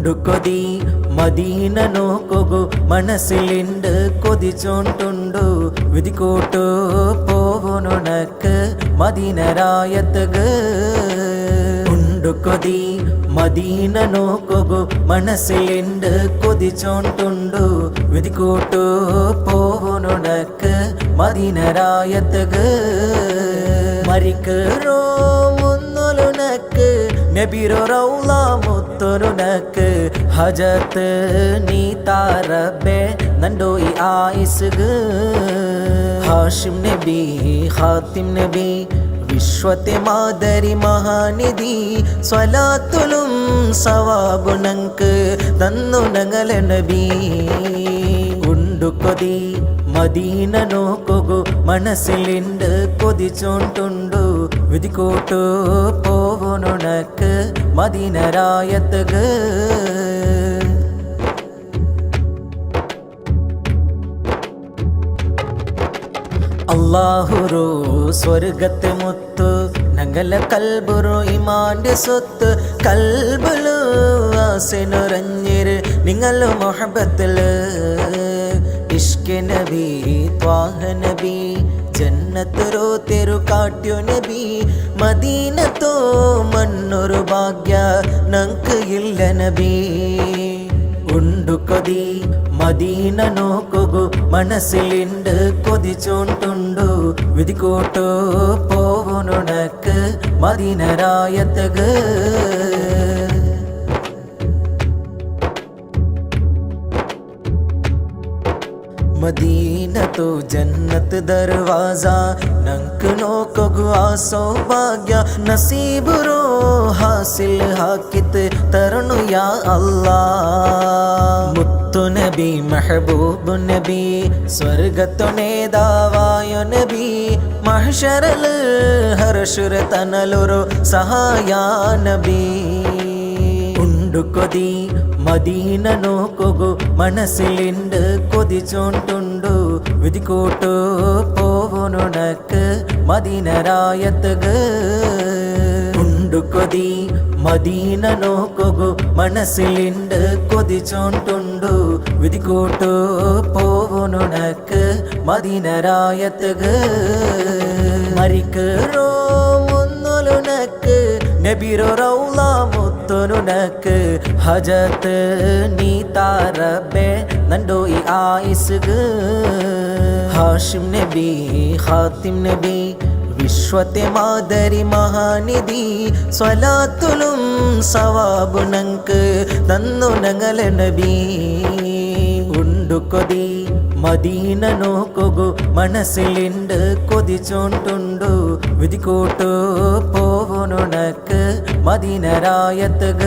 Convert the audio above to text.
ഉണ്ടു കൊതി മദീന നോക്കൊകു മനസ്സിലുണ്ട് കൊതിച്ചോണ്ടുണ്ടു വിധിക്കോട്ടു പോവുനുനക്ക് മദീന രായത്തുക ഉണ്ടു കൊതി മദീന നോക്കൊകു മനസ്സിലുണ്ട് കൊതിച്ചോണ്ടുണ്ടു വിധിക്കോട്ടു പോവുനുനക്ക് മദീന രായത്തുക മരിക്കറോ മുന്നൊലുനക്ക് നബിരോ റൗള മുത്തൊരുനക്ക് ഹജത്ത് നീ താരബെ നണ്ടോ ഈ ആയിസുക ഹാഷിം നബി ഹാത്തിം നബി വിശ്വത്തെ മാതരി മഹാനിധി സ്വലാത്തുലും സവാബുനക്ക് തന്നു ഞങ്ങള നബി ഉണ്ടു കൊതി മദീന നോക്കൊകു മനസ്സിലുണ്ട് കൊതിച്ചോണ്ടുണ്ടു വിധിക്കോട്ടു പോവുനുനക്ക് മദീന രായത്തുക അല്ലാഹുറോ സ്വർഗത്തെ മുത്തു ഞങ്ങള കൽബുറോ ഇമാന്റെ സ്വത്ത് കൽബിലു ആസനുറഞ്ഞിര് നിങ്ങളു മൊഹബത്തില് ഇഷ്കെ നബി ത്വാഹ നബി ജന്നത്തുരോ തെരു കാട്ട്യോ നബി മദീനത്തോ മണ്ണൊരു ഭാഗ്യ നങ്ക് ഇല്ല നബി ഉണ്ടു കൊതി മദീന നോക്കൊകു മനസ്സിലുണ്ട് കൊതിച്ചോണ്ടുണ്ടു വിധിക്കോട്ടു പോവുനുനക്ക് മദീന രായത്തുക मदीना तो जन्नत दरवाजा नंक नोकोगु आ सौभाग्य नसीब रो हासिल हाकित तरनु या अल्लाह मुत्तु नबी महबूब नबी स्वर्गतो नेदावायो नबी महशरल हर्षुर तनलुरो सहाया नबी ഉണ്ടു കൊതി മദീന നോക്കൊകു മനസ്സിലുണ്ട് കൊതിച്ചോണ്ടുണ്ടു വിധിക്കോട്ടു പോവുനുനക്ക് മദീന രായത്തുക ഉണ്ടു കൊതി മദീന നോക്കൊകു മനസ്സിലുണ്ട് കൊതിച്ചോണ്ടുണ്ടു വിധിക്കോട്ടു പോവുനുനക്ക് മദീന രായത്തുക മരിക്കറോ മുന്നൊലുനക്ക് നബിരോ റൗള മുത്തൊരുനക്ക് ഹജത്ത് നീ താരബെ നണ്ടോ ഈ ആയിസുക ഹാഷിം നബി ഹാത്തിം നബി വിശ്വത്തെ മാതരി മഹാനിധി സ്വലാത്തുലും സവാബുനക്ക് തന്നു ഞങ്ങള നബി ഉണ്ടു കൊതി മദീന നോക്കൊകു മനസ്സിലുണ്ട് കൊതിച്ചോണ്ടുണ്ടു വിധിക്കോട്ടു പോവുനുനക്ക് മദീന രായത്തുക